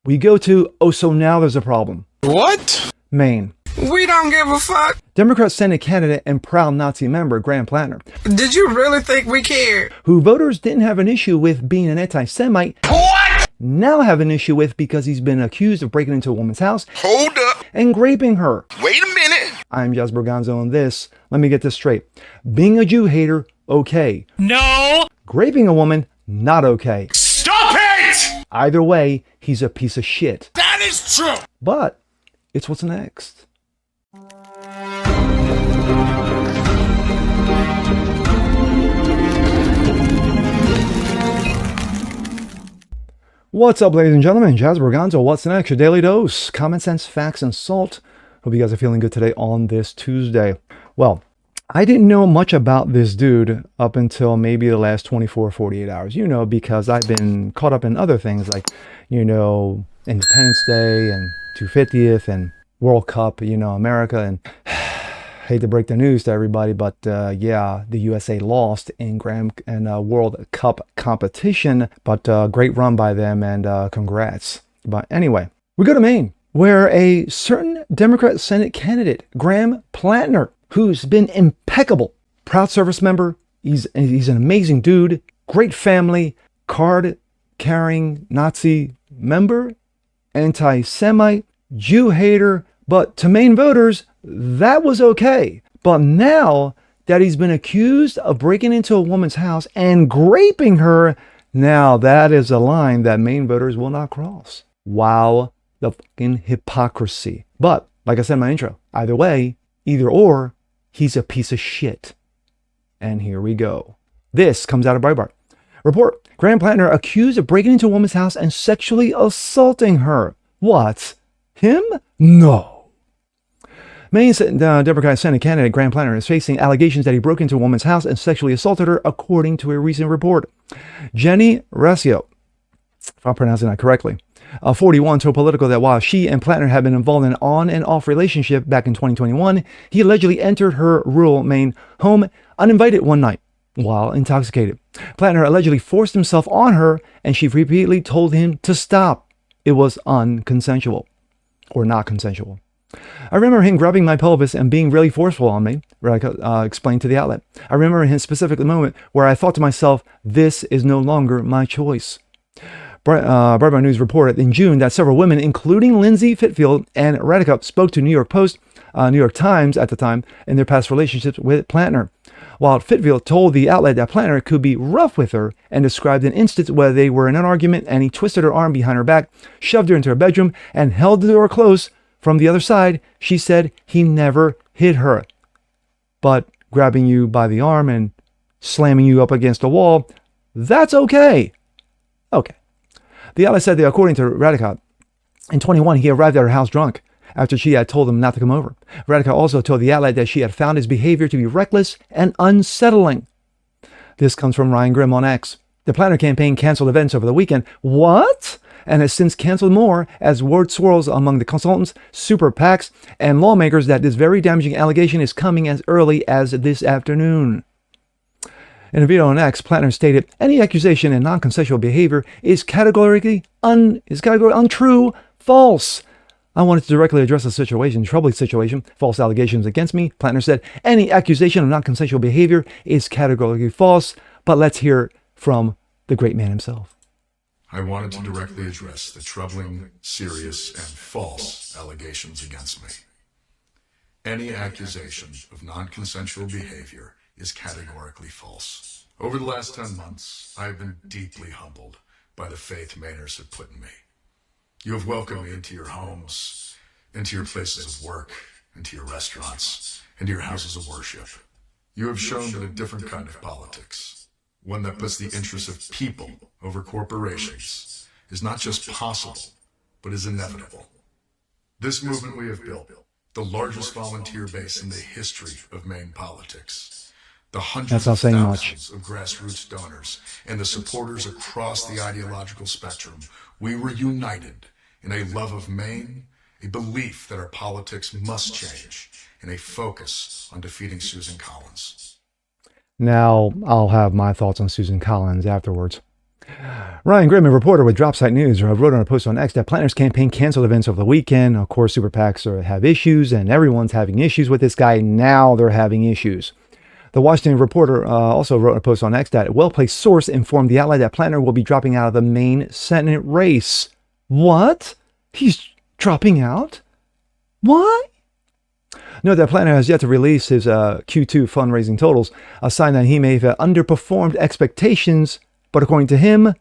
We go to, oh, so now there's a problem. What? Maine. We don't give a fuck. Democrat Senate candidate and proud Nazi member Graham Platner, Did you really think we cared? who voters didn't have an issue with being an anti-Semite, What? now have an issue with because he's been accused of breaking into a woman's house Hold up. and raping her. Wait a minute. I'm Jas Berganzo on this. Let me get this straight. Being a Jew hater, okay. No! Raping a woman, not okay. Stop it! Either way, he's a piece of shit. That is true! But it's what's next. What's up, ladies and gentlemen? Jas Berganzo. What's next? Your daily dose. Common sense, facts, and salt. Hope you guys are feeling good today on this Tuesday. Well, I didn't know much about this dude up until maybe the last 24, 48 hours. Because I've been caught up in other things like, Independence Day and 250th and World Cup, America. And hate to break the news to everybody, but the USA lost in Grape and World Cup competition. But great run by them and congrats. But anyway, we go to Maine, where a certain Democrat Senate candidate, Graham Platner, who's been impeccable, proud service member, he's an amazing dude, great family, card-carrying Nazi member, anti-Semite, Jew hater, but to Maine voters, that was okay. But now that he's been accused of breaking into a woman's house and graping her, now that is a line that Maine voters will not cross. Wow, the fucking hypocrisy. But, like I said in my intro, either way, either or, he's a piece of shit. And here we go. This comes out of Breitbart. Report, Graham Platner accused of breaking into a woman's house and sexually assaulting her. What? Him? No. Maine's Democratic Senate candidate Graham Platner is facing allegations that he broke into a woman's house and sexually assaulted her, according to a recent report. Jenny Racio, if I'm pronouncing that correctly, 41, told Politico that while she and Platner had been involved in an on and off relationship back in 2021, he allegedly entered her rural Maine home uninvited one night while intoxicated. Platner allegedly forced himself on her, and she repeatedly told him to stop. It was unconsensual, or not consensual. I remember him grabbing my pelvis and being really forceful on me, Radica explained to the outlet. I remember him specifically the moment where I thought to myself, this is no longer my choice. Breitbart News reported in June that several women, including Lindsay Fitfield and Radica, spoke to New York Times at the time in their past relationships with Platner. While Fitfield told the outlet that Platner could be rough with her and described an instance where they were in an argument and he twisted her arm behind her back, shoved her into her bedroom, and held the door closed from the other side, she said he never hit her. But grabbing you by the arm and slamming you up against a wall, that's okay. Okay. The outlet said that according to Radica, in 21, he arrived at her house drunk after she had told him not to come over. Radica also told the outlet that she had found his behavior to be reckless and unsettling. This comes from Ryan Grimm on X. The Platner campaign canceled events over the weekend. What? And has since canceled more as word swirls among the consultants, super PACs, and lawmakers that this very damaging allegation is coming as early as this afternoon. In a video on X, Platner stated, any accusation and non-consensual behavior is categorically untrue, false. I wanted to directly address the situation, troubling situation, false allegations against me. Platner said, any accusation of non-consensual behavior is categorically false, but let's hear from the great man himself. I wanted to directly address the troubling, serious, and false allegations against me. Any accusation of non-consensual behavior is categorically false. Over the last 10 months, I have been deeply humbled by the faith Mainers have put in me. You have welcomed me into your homes, into your places of work, into your restaurants, into your houses of worship. You have shown that a different kind of politics, one that puts the interests of people over corporations, is not just possible, but is inevitable. This movement we have built, the largest volunteer base in the history of Maine politics, the hundreds of thousands of grassroots donors, and the supporters across the ideological spectrum, we were united in a love of Maine, a belief that our politics must change, and a focus on defeating Susan Collins. Now, I'll have my thoughts on Susan Collins afterwards. Ryan Grimm, a reporter with Dropsite News, wrote on a post on X that Platner's campaign canceled events over the weekend. Of course, super PACs have issues, and everyone's having issues with this guy. Now they're having issues. The Washington Reporter also wrote a post on X that a well-placed source informed the outlet that Platner will be dropping out of the main Senate race. What? He's dropping out? Why? Note that Platner has yet to release his Q2 fundraising totals, a sign that he may have underperformed expectations, but according to him,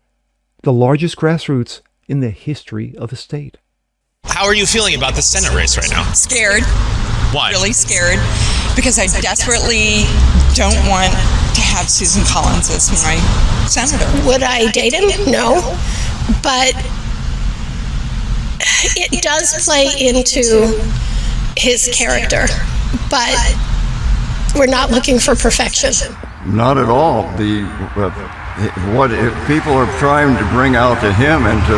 the largest grassroots in the history of the state. How are you feeling about the Senate race right now? Scared. Why? Really scared. Because I desperately don't want to have Susan Collins as my senator. Would I date him? No. But it does play into his character. But we're not looking for perfection. Not at all. What people are trying to bring out to him and to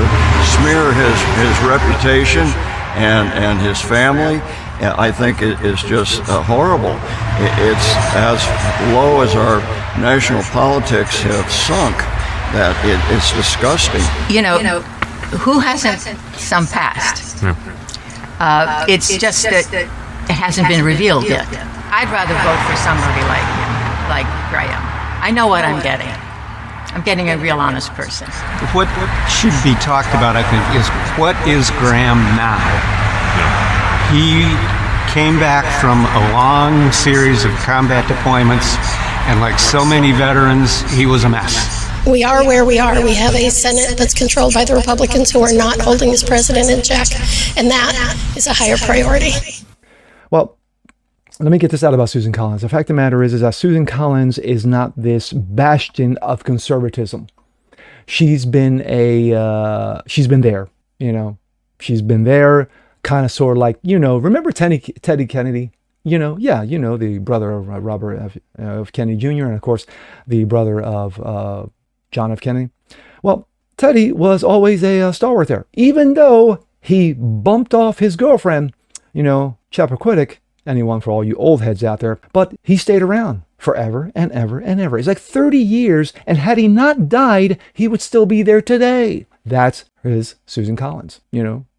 smear his reputation and his family, I think it is just horrible. It's as low as our national politics have sunk that it's disgusting. You know, who hasn't some past? It's just that it hasn't been revealed yet. I'd rather vote for somebody like Graham. I know what I'm getting. I'm getting a real honest person. What should be talked about, I think, is what is Graham now? He came back from a long series of combat deployments, and like so many veterans, he was a mess. We are where we are. We have a Senate that's controlled by the Republicans who are not holding this president in check, and that is a higher priority. Well, let me get this out about Susan Collins. The fact of the matter is that Susan Collins is not this bastion of conservatism. She's been there, She's been there, kind of sort of like, remember Teddy Kennedy? The brother of Robert F. Kennedy Jr. and of course the brother of John F. Kennedy. Well, Teddy was always a stalwart there, even though he bumped off his girlfriend, Chappaquiddick. Anyone for all you old heads out there, but he stayed around forever and ever and ever. It's like 30 years, and had he not died, he would still be there today. That's his Susan Collins,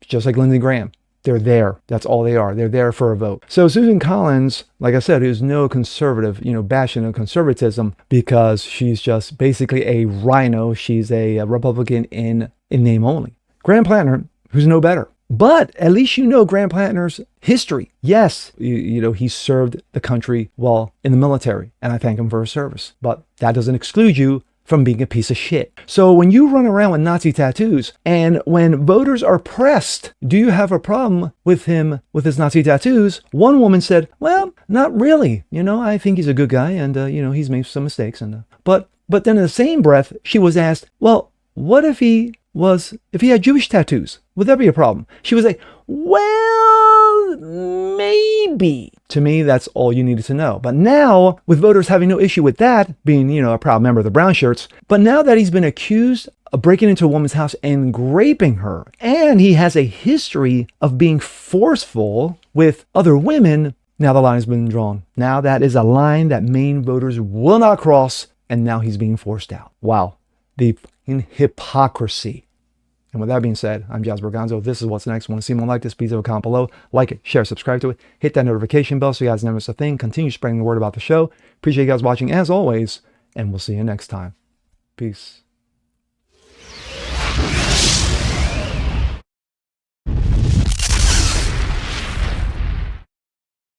just like Lindsey Graham. They're there. That's all they are. They're there for a vote. So Susan Collins, like I said, is no conservative, bastion of conservatism because she's just basically a rhino. She's a Republican in name only. Graham Platner, who's no better. But at least Graham Platner's history. Yes, he served the country well in the military, and I thank him for his service. But that doesn't exclude you from being a piece of shit. So when you run around with Nazi tattoos, and when voters are pressed, do you have a problem with him with his Nazi tattoos? One woman said, well, not really. I think he's a good guy, and he's made some mistakes. But then in the same breath, she was asked, well, what if he had Jewish tattoos? Would that be a problem? She was like, well, maybe. To me, that's all you needed to know. But now, with voters having no issue with that, being, a proud member of the Brown Shirts, but now that he's been accused of breaking into a woman's house and raping her, and he has a history of being forceful with other women, now the line has been drawn. Now that is a line that Maine voters will not cross, and now he's being forced out. Wow. The hypocrisy. And with that being said, I'm Jasper Gonzo. This is What's Next. Want to see more like this? Please leave a comment below. Like it, share, subscribe to it. Hit that notification bell so you guys never miss a thing. Continue spreading the word about the show. Appreciate you guys watching as always, and we'll see you next time. Peace.